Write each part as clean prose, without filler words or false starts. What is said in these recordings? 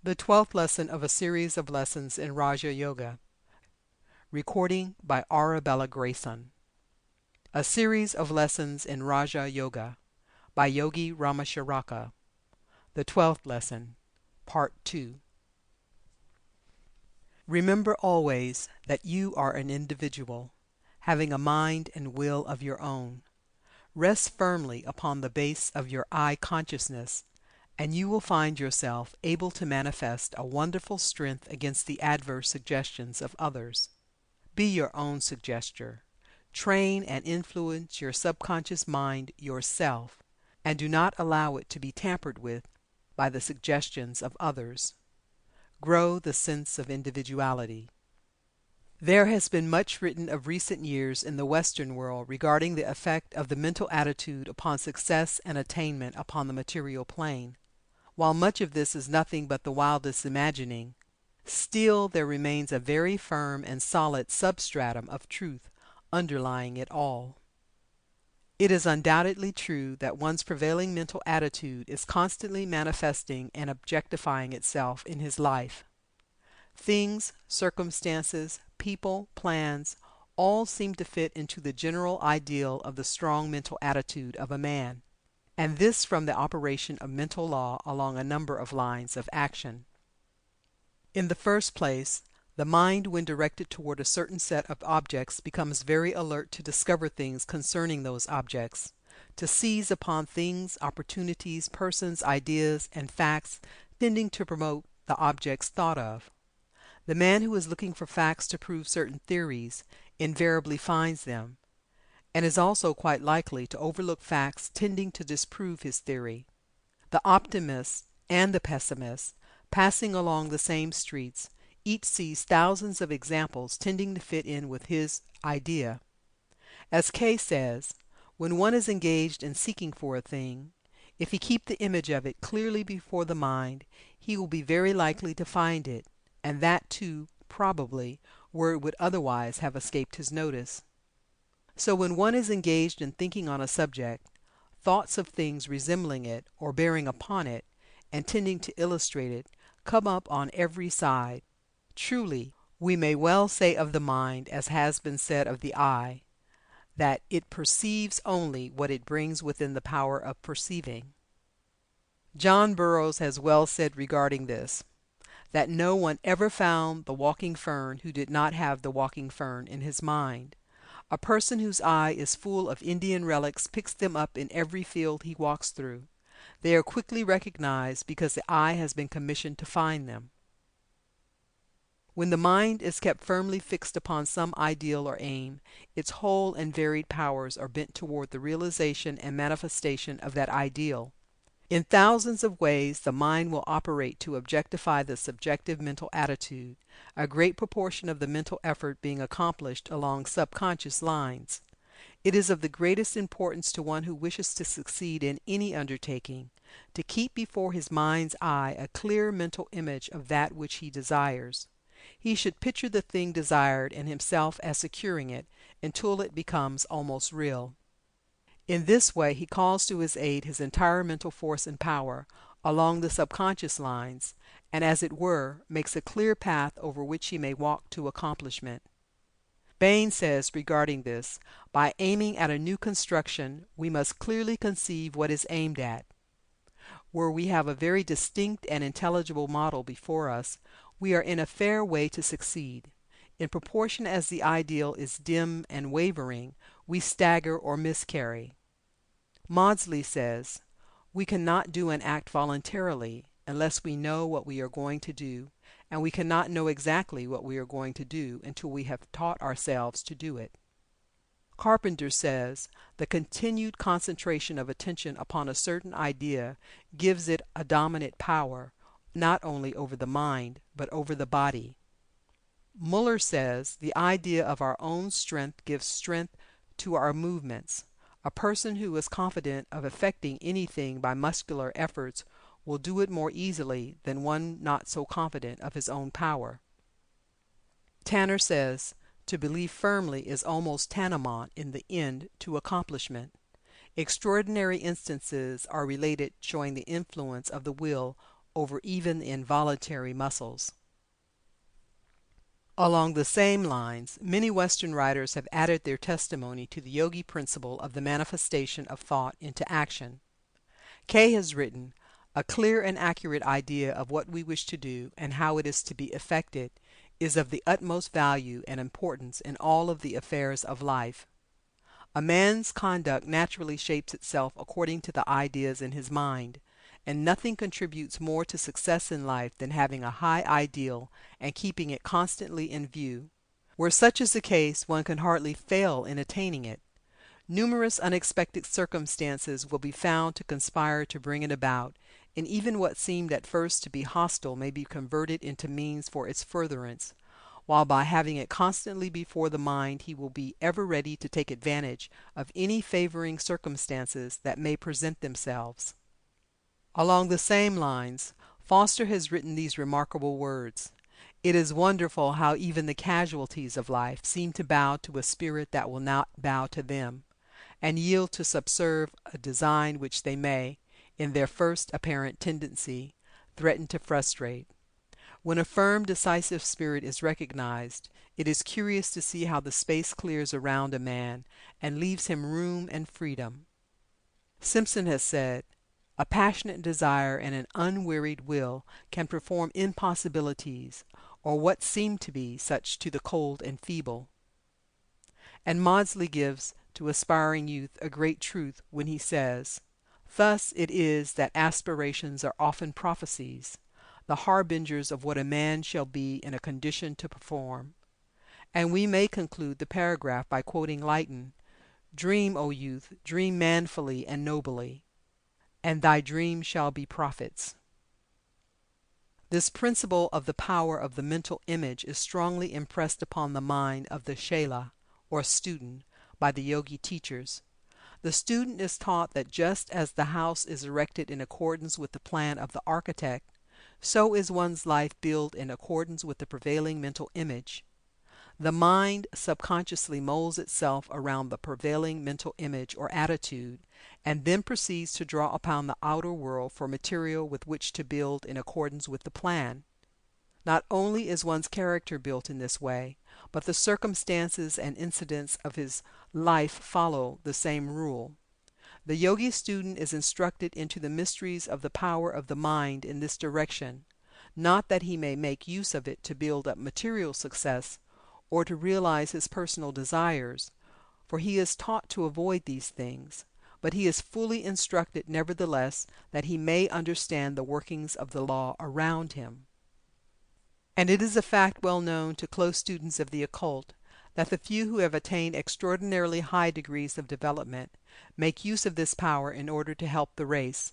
The 12th lesson of a series of lessons in Raja Yoga. Recording by Arabella Grayson. A series of lessons in Raja Yoga by Yogi Ramacharaka. The 12th lesson, Part 2. Remember always that you are an individual, having a mind and will of your own. Rest firmly upon the base of your I consciousness, and you will find yourself able to manifest a wonderful strength against the adverse suggestions of others. Be your own suggester. Train and influence your subconscious mind yourself, and do not allow it to be tampered with by the suggestions of others. Grow the sense of individuality. There has been much written of recent years in the Western world regarding the effect of the mental attitude upon success and attainment upon the material plane. While much of this is nothing but the wildest imagining, still there remains a very firm and solid substratum of truth underlying it all. It is undoubtedly true that one's prevailing mental attitude is constantly manifesting and objectifying itself in his life. Things, circumstances, people, plans, all seem to fit into the general ideal of the strong mental attitude of a man, and this from the operation of mental law along a number of lines of action. In the first place, the mind, when directed toward a certain set of objects, becomes very alert to discover things concerning those objects, to seize upon things, opportunities, persons, ideas, and facts tending to promote the objects thought of. The man who is looking for facts to prove certain theories invariably finds them, and is also quite likely to overlook facts tending to disprove his theory. The optimist and the pessimist, passing along the same streets, each sees thousands of examples tending to fit in with his idea. As Kay says, when one is engaged in seeking for a thing, if he keep the image of it clearly before the mind, he will be very likely to find it, and that too, probably, where it would otherwise have escaped his notice. So when one is engaged in thinking on a subject, thoughts of things resembling it, or bearing upon it, and tending to illustrate it, come up on every side. Truly, we may well say of the mind, as has been said of the eye, that it perceives only what it brings within the power of perceiving. John Burroughs has well said regarding this, that no one ever found the walking fern who did not have the walking fern in his mind. A person whose eye is full of Indian relics picks them up in every field he walks through. They are quickly recognized because the eye has been commissioned to find them. When the mind is kept firmly fixed upon some ideal or aim, its whole and varied powers are bent toward the realization and manifestation of that ideal. In thousands of ways the mind will operate to objectify the subjective mental attitude, a great proportion of the mental effort being accomplished along subconscious lines. It is of the greatest importance to one who wishes to succeed in any undertaking, to keep before his mind's eye a clear mental image of that which he desires. He should picture the thing desired and himself as securing it until it becomes almost real. In this way he calls to his aid his entire mental force and power along the subconscious lines, and as it were, makes a clear path over which he may walk to accomplishment. Bain says regarding this, by aiming at a new construction, we must clearly conceive what is aimed at. Where we have a very distinct and intelligible model before us, we are in a fair way to succeed. In proportion as the ideal is dim and wavering, we stagger or miscarry. Maudsley says, we cannot do an act voluntarily unless we know what we are going to do, and we cannot know exactly what we are going to do until we have taught ourselves to do it. Carpenter says, the continued concentration of attention upon a certain idea gives it a dominant power, not only over the mind, but over the body. Muller says, the idea of our own strength gives strength to our movements. A person who is confident of effecting anything by muscular efforts will do it more easily than one not so confident of his own power. Tanner says, to believe firmly is almost tantamount in the end to accomplishment. Extraordinary instances are related showing the influence of the will over even the involuntary muscles. Along the same lines, many Western writers have added their testimony to the yogi principle of the manifestation of thought into action. Kay has written, "A clear and accurate idea of what we wish to do and how it is to be effected is of the utmost value and importance in all of the affairs of life. A man's conduct naturally shapes itself according to the ideas in his mind, and nothing contributes more to success in life than having a high ideal and keeping it constantly in view. Where such is the case, one can hardly fail in attaining it. Numerous unexpected circumstances will be found to conspire to bring it about, and even what seemed at first to be hostile may be converted into means for its furtherance, while by having it constantly before the mind he will be ever ready to take advantage of any favoring circumstances that may present themselves." Along the same lines, Foster has written these remarkable words: "It is wonderful how even the casualties of life seem to bow to a spirit that will not bow to them, and yield to subserve a design which they may, in their first apparent tendency, threaten to frustrate. When a firm, decisive spirit is recognized, it is curious to see how the space clears around a man and leaves him room and freedom." Simpson has said, "A passionate desire and an unwearied will can perform impossibilities, or what seem to be such to the cold and feeble." And Maudsley gives to aspiring youth a great truth when he says, "Thus it is that aspirations are often prophecies, the harbingers of what a man shall be in a condition to perform." And we may conclude the paragraph by quoting Lytton: "Dream, O youth, dream manfully and nobly, and thy dreams shall be prophets." This principle of the power of the mental image is strongly impressed upon the mind of the Chela, or student, by the Yogi teachers. The student is taught that just as the house is erected in accordance with the plan of the architect, so is one's life built in accordance with the prevailing mental image. The mind subconsciously molds itself around the prevailing mental image or attitude, and then proceeds to draw upon the outer world for material with which to build in accordance with the plan. Not only is one's character built in this way, but the circumstances and incidents of his life follow the same rule. The Yogi student is instructed into the mysteries of the power of the mind in this direction, not that he may make use of it to build up material success, or to realize his personal desires, for he is taught to avoid these things, but he is fully instructed nevertheless that he may understand the workings of the law around him. And it is a fact well known to close students of the occult that the few who have attained extraordinarily high degrees of development make use of this power in order to help the race.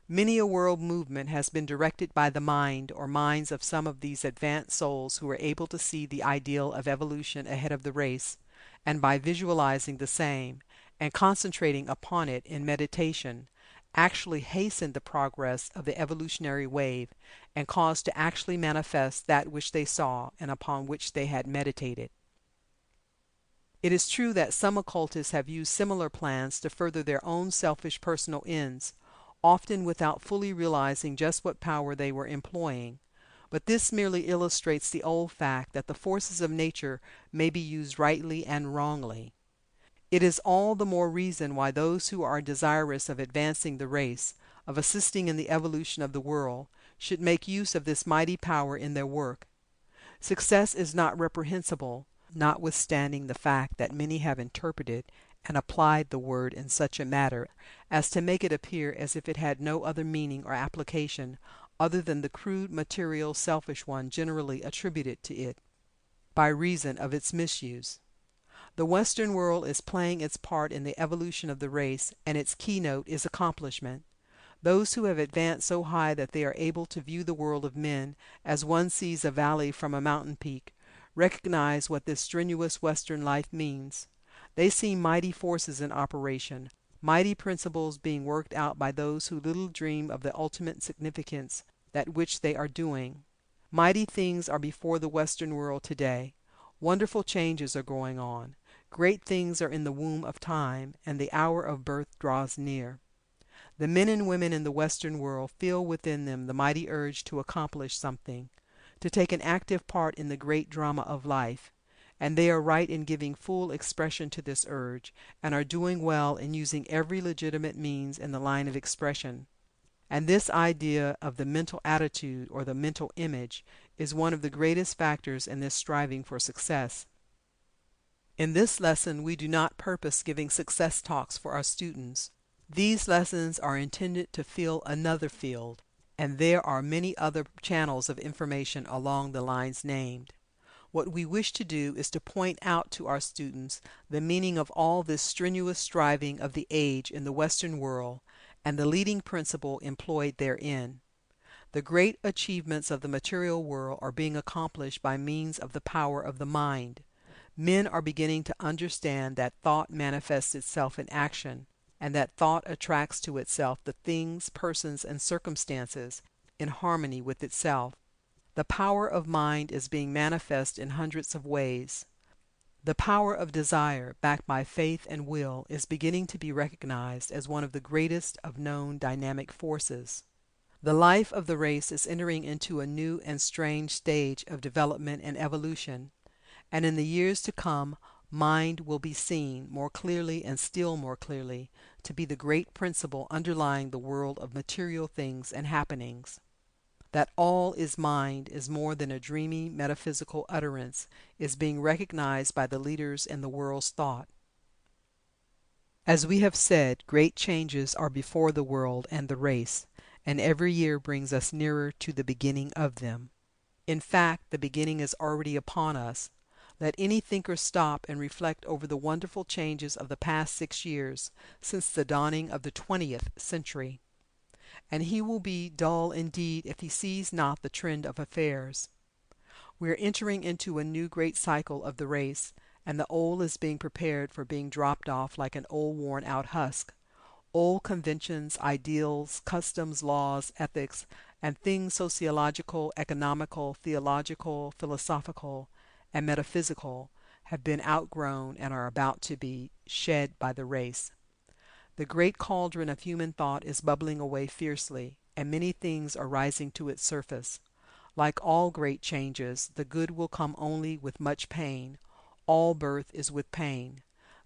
Many a world movement has been directed by the mind or minds of some of these advanced souls who are able to see the ideal of evolution ahead of the race, and by visualizing the same, and concentrating upon it in meditation, actually hasten the progress of the evolutionary wave, and cause to actually manifest that which they saw and upon which they had meditated. It is true that some occultists have used similar plans to further their own selfish personal ends, often without fully realizing just what power they were employing, but this merely illustrates the old fact that the forces of nature may be used rightly and wrongly. It is all the more reason why those who are desirous of advancing the race, of assisting in the evolution of the world, should make use of this mighty power in their work. Success is not reprehensible, notwithstanding the fact that many have interpreted and applied the word in such a manner as to make it appear as if it had no other meaning or application other than the crude, material, selfish one generally attributed to it, by reason of its misuse. The Western world is playing its part in the evolution of the race, and its keynote is accomplishment. Those who have advanced so high that they are able to view the world of men as one sees a valley from a mountain peak, recognize what this strenuous Western life means. They see mighty forces in operation, mighty principles being worked out by those who little dream of the ultimate significance that which they are doing. Mighty things are before the Western world today. Wonderful changes are going on. Great things are in the womb of time, and the hour of birth draws near. The men and women in the Western world feel within them the mighty urge to accomplish something, to take an active part in the great drama of life, and they are right in giving full expression to this urge, and are doing well in using every legitimate means in the line of expression. And this idea of the mental attitude or the mental image is one of the greatest factors in this striving for success. In this lesson, we do not purpose giving success talks for our students. These lessons are intended to fill another field, and there are many other channels of information along the lines named. What we wish to do is to point out to our students the meaning of all this strenuous striving of the age in the Western world and the leading principle employed therein. The great achievements of the material world are being accomplished by means of the power of the mind. Men are beginning to understand that thought manifests itself in action, and that thought attracts to itself the things, persons, and circumstances in harmony with itself. The power of mind is being manifest in hundreds of ways. The power of desire, backed by faith and will, is beginning to be recognized as one of the greatest of known dynamic forces. The life of the race is entering into a new and strange stage of development and evolution, and in the years to come, mind will be seen more clearly and still more clearly to be the great principle underlying the world of material things and happenings. That all is mind is more than a dreamy metaphysical utterance is being recognized by the leaders in the world's thought. As we have said, great changes are before the world and the race, and every year brings us nearer to the beginning of them. In fact, the beginning is already upon us. Let any thinker stop and reflect over the wonderful changes of the past 6 years since the dawning of the 20th century, and he will be dull indeed if he sees not the trend of affairs. We are entering into a new great cycle of the race, and the old is being prepared for being dropped off like an old worn out husk. Old conventions, ideals, customs, laws, ethics, and things sociological, economical, theological, philosophical, and metaphysical have been outgrown and are about to be shed by the race. The great cauldron of human thought is bubbling away fiercely, and many things are rising to its surface. Like all great changes, the good will come only with much pain. All birth is with pain.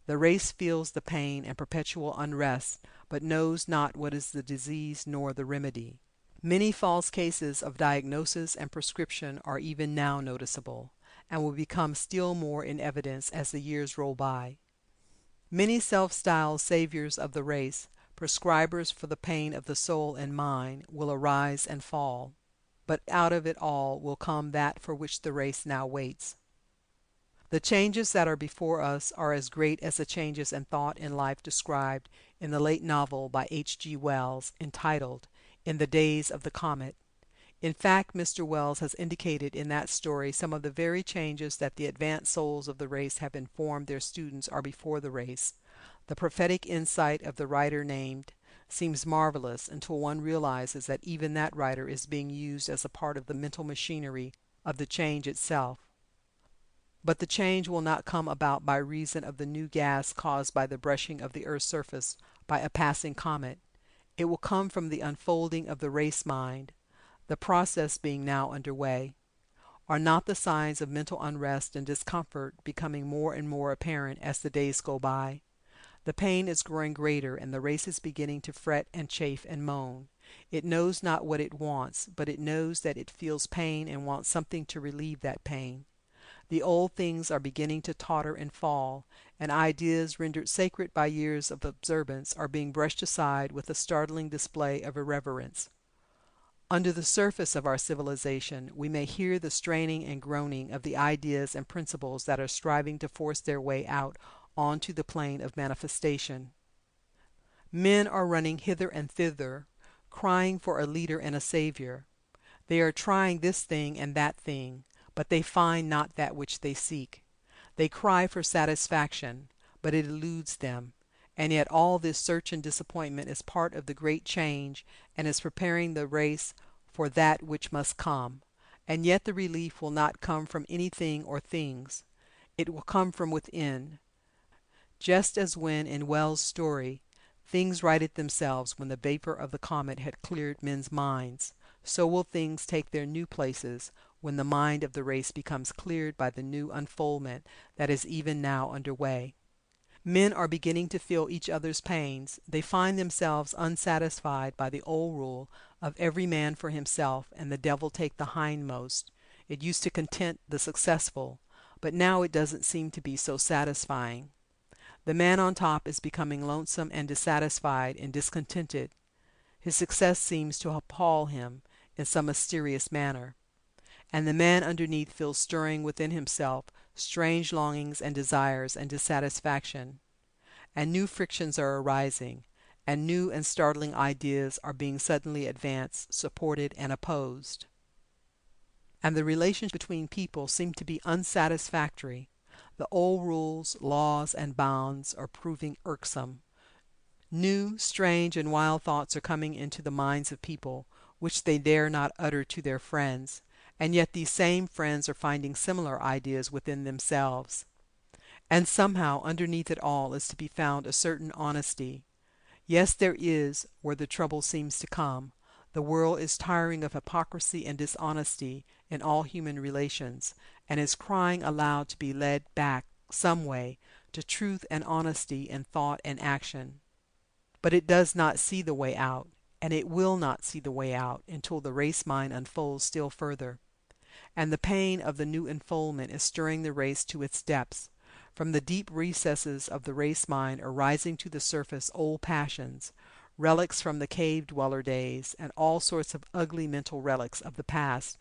The race feels the pain and perpetual unrest, but knows not what is the disease nor the remedy. Many false cases of diagnosis and prescription are even now noticeable, and will become still more in evidence as the years roll by. Many self-styled saviors of the race, prescribers for the pain of the soul and mind, will arise and fall, but out of it all will come that for which the race now waits. The changes that are before us are as great as the changes in thought and life described in the late novel by H.G. Wells entitled "In the Days of the Comet." In fact, Mr. Wells has indicated in that story some of the very changes that the advanced souls of the race have informed their students are before the race. The prophetic insight of the writer named seems marvelous until one realizes that even that writer is being used as a part of the mental machinery of the change itself. But the change will not come about by reason of the new gas caused by the brushing of the earth's surface by a passing comet. It will come from the unfolding of the race mind, the process being now underway. Are not the signs of mental unrest and discomfort becoming more and more apparent as the days go by? The pain is growing greater, and the race is beginning to fret and chafe and moan. It knows not what it wants, but it knows that it feels pain and wants something to relieve that pain. The old things are beginning to totter and fall, and ideas rendered sacred by years of observance are being brushed aside with a startling display of irreverence. Under the surface of our civilization, we may hear the straining and groaning of the ideas and principles that are striving to force their way out onto the plane of manifestation. Men are running hither and thither, crying for a leader and a savior. They are trying this thing and that thing, but they find not that which they seek. They cry for satisfaction, but it eludes them. And yet all this search and disappointment is part of the great change, and is preparing the race for that which must come. And yet the relief will not come from anything or things. It will come from within. Just as when in Wells' story Things righted themselves when the vapor of the comet had cleared men's minds. So will things take their new places when the mind of the race becomes cleared by the new unfoldment that is even now underway. Men are beginning to feel each other's pains. They find themselves unsatisfied by the old rule of every man for himself and the devil take the hindmost. It used to content the successful, but now it doesn't seem to be so satisfying. The man on top is becoming lonesome and dissatisfied and discontented. His success seems to appall him in some mysterious manner, and the man underneath feels stirring within himself strange longings and desires and dissatisfaction, and new frictions are arising, and new and startling ideas are being suddenly advanced, supported, and opposed. And the relations between people seem to be unsatisfactory. The old rules, laws, and bounds are proving irksome. New, strange, and wild thoughts are coming into the minds of people, which they dare not utter to their friends, and yet these same friends are finding similar ideas within themselves. And somehow underneath it all is to be found a certain honesty. Yes, there is, where the trouble seems to come. The world is tiring of hypocrisy and dishonesty in all human relations, and is crying aloud to be led back, some way, to truth and honesty in thought and action. But it does not see the way out, and it will not see the way out until the race mind unfolds still further. And the pain of the new unfoldment is stirring the race to its depths. From the deep recesses of the race mind are rising to the surface old passions, relics from the cave dweller days, and all sorts of ugly mental relics of the past.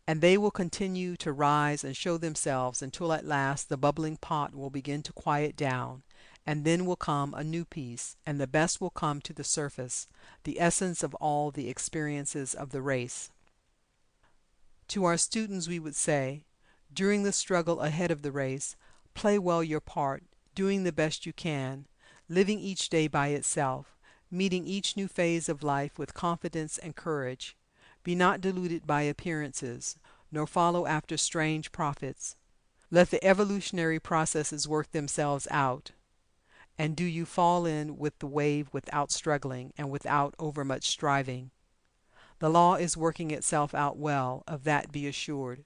And they will continue to rise and show themselves until at last the bubbling pot will begin to quiet down, and then will come a new peace, and the best will come to the surface, the essence of all the experiences of the race. To our students we would say, during the struggle ahead of the race, play well your part, doing the best you can, living each day by itself, meeting each new phase of life with confidence and courage. Be not deluded by appearances, nor follow after strange prophets. Let the evolutionary processes work themselves out, and do you fall in with the wave without struggling and without overmuch striving. The law is working itself out well, of that be assured.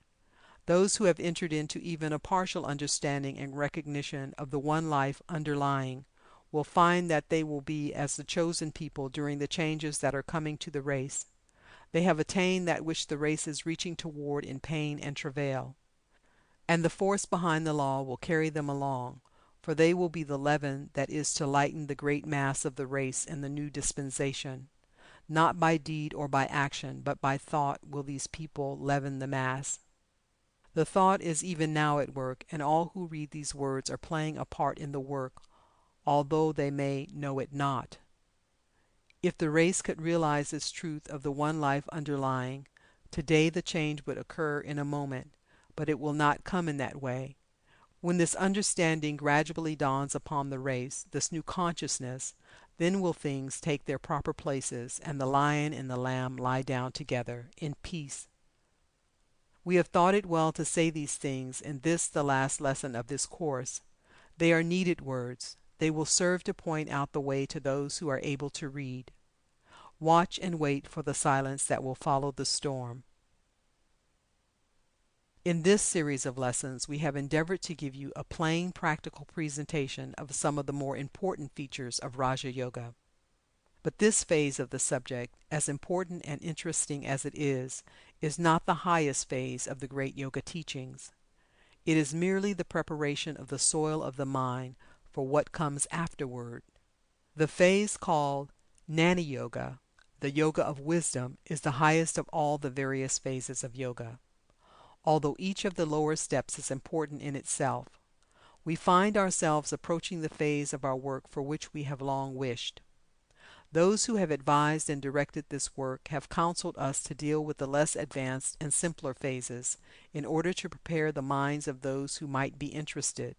Those who have entered into even a partial understanding and recognition of the one life underlying will find that they will be as the chosen people during the changes that are coming to the race. They have attained that which the race is reaching toward in pain and travail, and the force behind the law will carry them along, for they will be the leaven that is to lighten the great mass of the race in the new dispensation. Not by deed or by action, but by thought will these people leaven the mass. The thought is even now at work, and all who read these words are playing a part in the work, although they may know it not. If the race could realize this truth of the one life underlying, today the change would occur in a moment, but it will not come in that way. When this understanding gradually dawns upon the race, this new consciousness, then will things take their proper places, and the lion and the lamb lie down together in peace. We have thought it well to say these things in this the last lesson of this course. They are needed words. They will serve to point out the way to those who are able to read. Watch and wait for the silence that will follow the storm. In this series of lessons, we have endeavored to give you a plain, practical presentation of some of the more important features of Raja Yoga. But this phase of the subject, as important and interesting as it is not the highest phase of the great yoga teachings. It is merely the preparation of the soil of the mind for what comes afterward. The phase called Jnana Yoga, the yoga of wisdom, is the highest of all the various phases of yoga. Although each of the lower steps is important in itself, we find ourselves approaching the phase of our work for which we have long wished. Those who have advised and directed this work have counseled us to deal with the less advanced and simpler phases in order to prepare the minds of those who might be interested,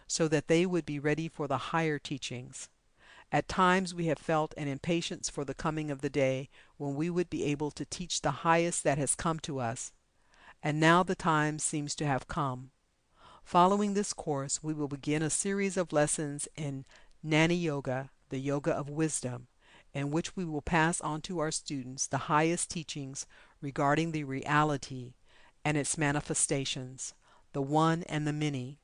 so that they would be ready for the higher teachings. At times we have felt an impatience for the coming of the day when we would be able to teach the highest that has come to us, and now the time seems to have come. Following this course, we will begin a series of lessons in Jnana Yoga, the Yoga of Wisdom, in which we will pass on to our students the highest teachings regarding the reality and its manifestations, the One and the Many.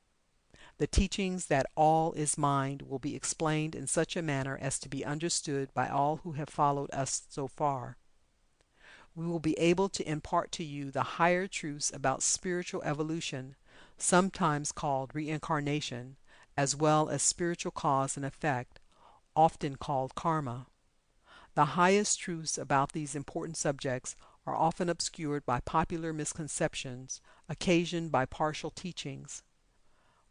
The teachings that all is mind will be explained in such a manner as to be understood by all who have followed us so far. We will be able to impart to you the higher truths about spiritual evolution, sometimes called reincarnation, as well as spiritual cause and effect, often called karma. The highest truths about these important subjects are often obscured by popular misconceptions occasioned by partial teachings.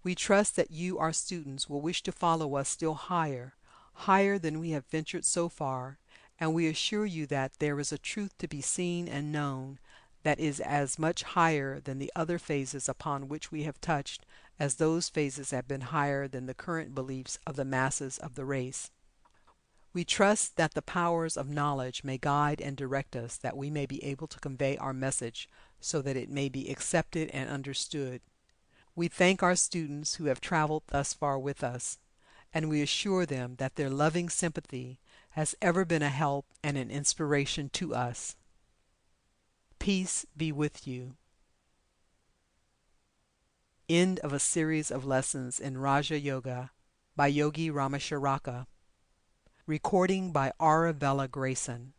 We trust that you, our students, will wish to follow us still higher, higher than we have ventured so far, and we assure you that there is a truth to be seen and known that is as much higher than the other phases upon which we have touched as those phases have been higher than the current beliefs of the masses of the race. We trust that the powers of knowledge may guide and direct us, that we may be able to convey our message so that it may be accepted and understood. We thank our students who have traveled thus far with us, and we assure them that their loving sympathy has ever been a help and an inspiration to us. Peace be with you. End of a series of lessons in Raja Yoga by Yogi Ramacharaka. Recording by Aravella Grayson.